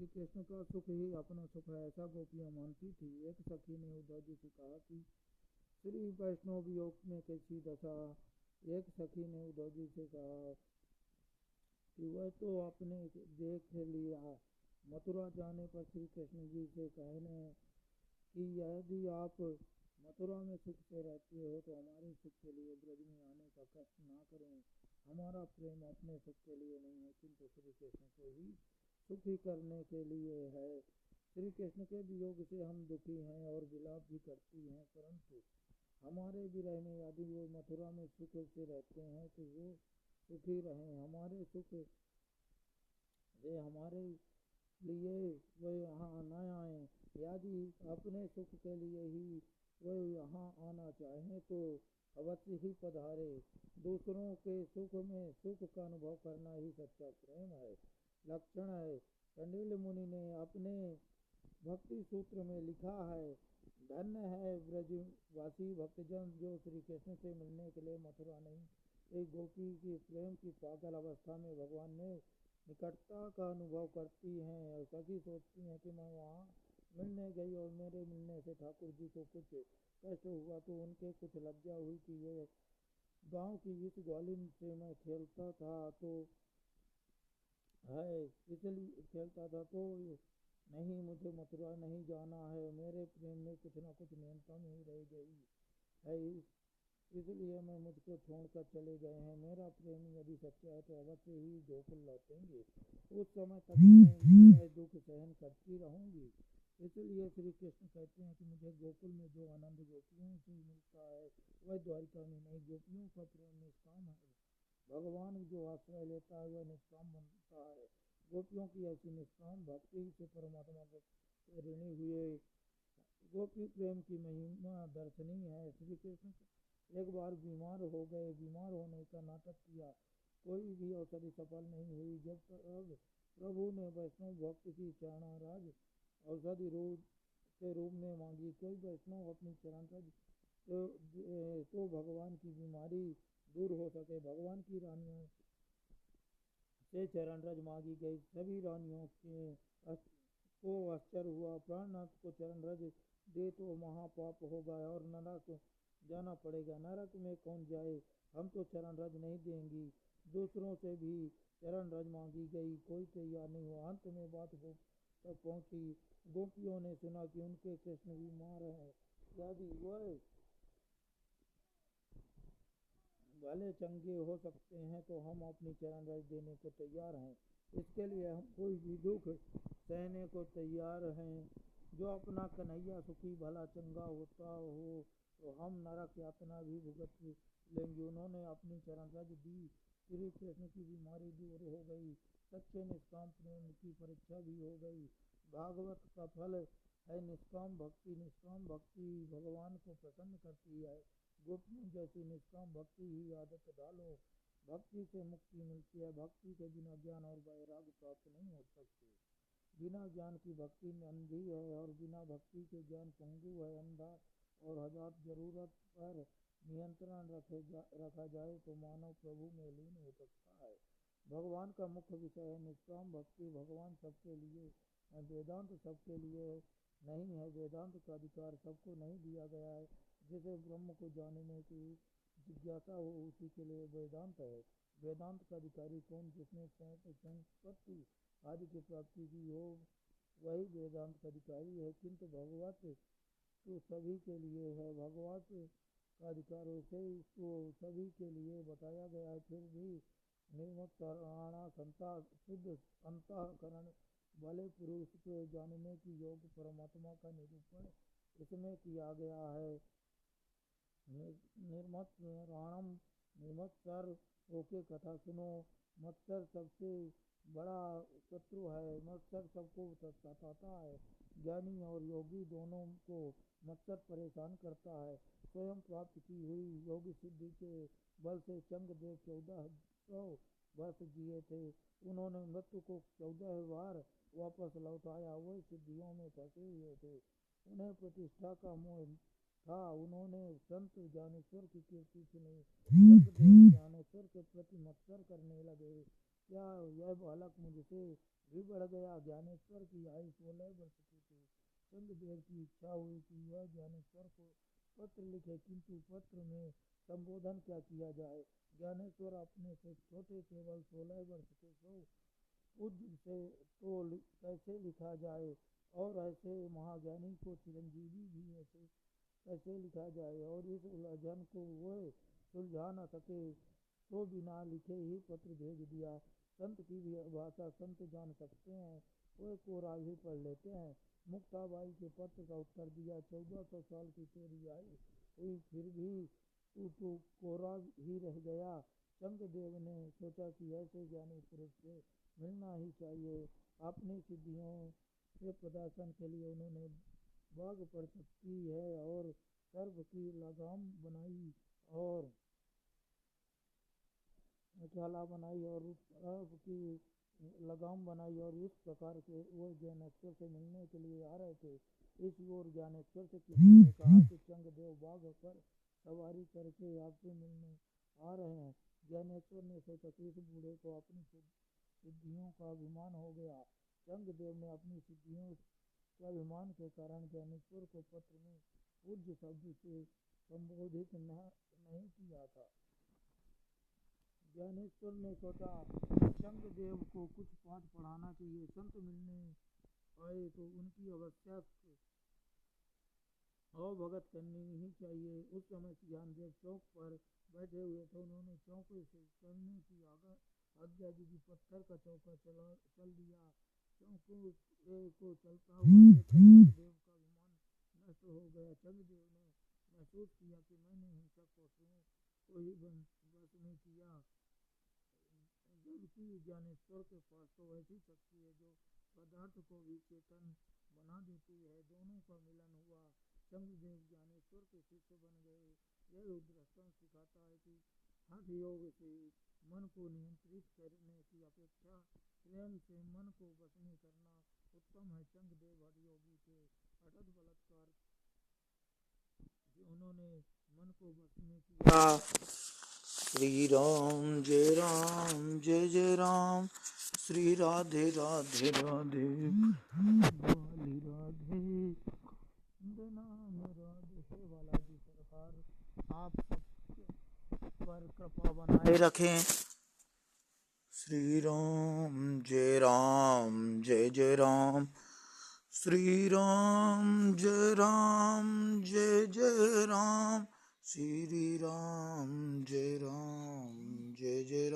श्री कृष्ण का सुख ही अपना सुख है, ऐसा गोपियाँ मानती थी। एक सखी ने उद्धव जी से कहा कि श्री वैष्णव वियोग में कैसी दशा। एक सखी ने उद्धव जी से कहा कि वह तो आपने देख लिया, मथुरा जाने पर श्री कृष्ण जी से कहने कि यदि आप मथुरा में सुख से रहते हो तो हमारे सुख के लिए ब्रज में आने का कष्ट ना करें। हमारा प्रेम अपने सुख के लिए नहीं है, किंतु श्री कृष्ण को ही सुखी करने के लिए है। श्री कृष्ण के वियोग से हम दुखी हैं और विलाप भी करती हैं, परंतु हमारे विरह में यदि वो मथुरा में सुख से रहते हैं तो वो सुखी रहें। हमारे सुख से हमारे लिए वे यहाँ न आए। यदि अपने सुख के लिए ही वे यहाँ आना चाहें तो अवश्य ही पधारे। दूसरों के सुख में सुख का अनुभव करना ही सच्चा प्रेम है, लक्षण है। कंडिल मुनि ने अपने भक्ति सूत्र में लिखा है, धन्य है ब्रजवासी भक्तजन जो श्री कृष्ण से मिलने के लिए मथुरा नहीं, एक गोपी की प्रेम की पागल अवस्था में भगवान ने निकटता का अनुभव करती हैं और सभी सोचती हैं कि मैं वहाँ मिलने गई और मेरे मिलने से ठाकुर जी को कुछ कष्ट हुआ तो उनके कुछ लज्जा हुई कि ये गांव की इस ग्वालिन से मैं खेलता था तो है, इसलिए खेलता था तो नहीं, मुझे मथुरा नहीं जाना है, मेरे प्रेम में कुछ ना कुछ न्यूनतम ही रह गई है, इसलिए मैं मुझको छोड़कर चले गए हैं। मेरा प्रेम यदि सच्चा है तो अवश्य ही गोकुल लौटेंगे, उस समय तक मैं दुख सहन करती रहूंगी। इसलिए श्री कृष्ण कहते हैं कि मुझे गोकुल में जो आनंद गोपियों से मिलता है वह द्वारिका में नहीं। गोपियों का प्रेम निष्काम है, भगवान जो आश्रय लेता है वह निष्काम बनता है। गोपियों की ऐसी निष्काम भक्ति से परमात्मा को ऋणी हुए। गोपी प्रेम की महिमा दर्शनीय है। श्री कृष्ण एक बार बीमार हो गए, बीमार होने का नाटक किया, कोई भी औषधि सफल नहीं हुई। जब प्रभु ने वैष्णव भक्त की चरणाराज औषधि रूप के रूप में मांगी, कोई वैष्णव अपनी चरणाराज तो भगवान की बीमारी दूर हो सके। भगवान की रानियों से चरणरज मांगी गई, सभी रानियों के को आश्चर्य हुआ, प्राणनाथ को चरणरज दे तो महापाप होगा और नरक जाना पड़ेगा, नरक में कौन जाए, हम तो चरणरज नहीं देंगी। दूसरों से भी चरणरज मांगी गई, कोई तैयार नहीं हुआ। अंत में बात गोप तक पहुंची। गोपियों ने सुना कि उनके कृष्ण बीमार हैं, यदि वह भले चंगे हो सकते हैं तो हम अपनी चरणरज देने को तैयार हैं। इसके लिए हम कोई भी दुख सहने को तैयार हैं। जो अपना कन्हैया सुखी भला चंगा होता हो तो हम नरक यातना भी भुगत लेंगे। उन्होंने अपनी चरणरज दी, श्री कृष्ण की बीमारी दूर हो गई, सच्चे निष्काम प्रेम की परीक्षा भी हो गई। भागवत का फल है निष्काम भक्ति। निष्काम भक्ति भगवान को प्रसन्न करती है। गोपियों जैसी निष्काम भक्ति ही आदत डालो, भक्ति से मुक्ति मिलती है। भक्ति के बिना ज्ञान और वैराग्य प्राप्त नहीं हो सकते। बिना ज्ञान की भक्ति अंधी है और बिना भक्ति के ज्ञान पंगु है, अंधा। और हजार जरूरत पर नियंत्रण रखा जाए तो मानव प्रभु में लीन हो सकता है। भगवान का मुख्य विषय है निष्काम भक्ति। भगवान सबके लिए, वेदांत सबके लिए नहीं है। वेदांत का अधिकार सबको नहीं दिया गया है। जिसे ब्रह्म को जानने की जिज्ञासा हो उसी के लिए वेदांत है। वेदांत का अधिकारी कौन? जिसने संपत्ति आदि की प्राप्ति की हो वही वेदांत का अधिकारी है। किंतु भगवत तो सभी के लिए है। भगवत का अधिकार उसे तो सभी के लिए बताया गया है। फिर भी निर्मत्सराणा संता शुद्ध अंतःकरण वाले पुरुष को जानने की योग परमात्मा का निरूपण इसमें किया गया है। निर्मत्सराणम, निर्मत्सर होके कथा सुनो। मत्सर सबसे बड़ा शत्रु है। मत्सर सबको सताता है। ज्ञानी और योगी दोनों को मत्सर परेशान करता है। स्वयं प्राप्त की हुई योग सिद्धि के बल से चंद्रदेव 1400 वर्ष जिए थे। उन्होंने मृत्यु को 14 बार वापस लौटाया। वो सिद्धियों में फंसे हुए थे, उन्हें प्रतिष्ठा का मोह था। उन्होंने संत ज्ञानेश्वर की कीर्ति सुनी। चंद्रदेव ज्ञानेश्वर के प्रति मत्सर करने लगे। क्या यह बालक मुझसे भी बढ़ गया। ज्ञानेश्वर की आयु 16 वर्ष की थी। चंद्रदेव की इच्छा हुई कि वह ज्ञानेश्वर को पत्र लिखे, किंतु पत्र में संबोधन क्या किया जाए। ज्ञानेश्वर अपने से छोटे, केवल 16 वर्ष के पूज्य से तो कैसे लिखा जाए, और ऐसे महाज्ञानी को चिरंजीवी भी ऐसे कैसे लिखा जाए, और इस उलझन को वह सुलझा न सके तो बिना लिखे ही पत्र भेज दिया। संत की भी भाषा संत जान सकते हैं, वह कोरा भी पढ़ लेते हैं। मुक्ताबाई के पत्र का उत्तर दिया। 1400 साल की तेरी आयु हुई, फिर भी तू तो कोरा ही रह गया। चंद्रदेव ने सोचा कि ऐसे ज्ञानी पुरुष से मिलना ही चाहिए। अपनी सिद्धियों के प्रदर्शन के लिए उन्होंने बाघ पर शक्ति है और सर्प की लगाम बनाई और जाला बनाई और सर्प की लगाम बनाई, और इस प्रकार के वो ज्ञानेश्वर से मिलने के लिए आ रहे थे। इस ओर ज्ञानेश्वर से किसी ने कहा कि चंद्रदेव बाघ पर सवारी करके आपसे मिलने आ रहे हैं। ज्ञानेश्वर ने सोचा कि इस बूढ़े को अपनी सिद्धियों का अभिमान हो गया। चंद्रदेव ने अपनी सिद्धियों के अभिमान के कारण ज्ञानेश्वर को पत्र में पूज्य शब्द से संबोधित नहीं किया था। ज्ञानेश्वर ने सोचा चंद्रदेव को कुछ पाठ पढ़ाना चाहिए। संत मिलने आए तो उनकी आवश्यक भगत करनी ही चाहिए। उस समय ज्ञानदेव चौक पर बैठे हुए थे। उन्होंने चौके से चलने की आज्ञा दी। पत्थर का चौका चल दिया। चौकों को चलता हुआ देखकर चंद्रदेव का विमान नष्ट हो गया। चंद्रदेव ने महसूस किया कि मैंने हिंसक पशुओं को ही बस में किया, जबकि ज्ञानेश्वर के पास तो ऐसी शक्ति है जो पदार्थ को भी चेतन बना देती है। दोनों का मिलन हुआ। चंद्रदेव ज्ञानेश्वर के शिष्य बन गए। यह दृष्टांत सिखाता है कि हठ योग से मन को नियंत्रित करने की अपेक्षा प्रेम से मन को वश में करना उत्तम है। चंद्रदेव हठ योगी थे। हठत बलात्कार से उन्होंने मन को वश में किया। श्री राम जय राम, श्री राधे राधे राधे, वाली राधे नाम राधे। बालाजी सरकार आप सब पर कृपा बनाए रखें। श्री राम जय राम, जय राम, श्री राम जय राम, जय राम, श्री राम जय राम, जय राम।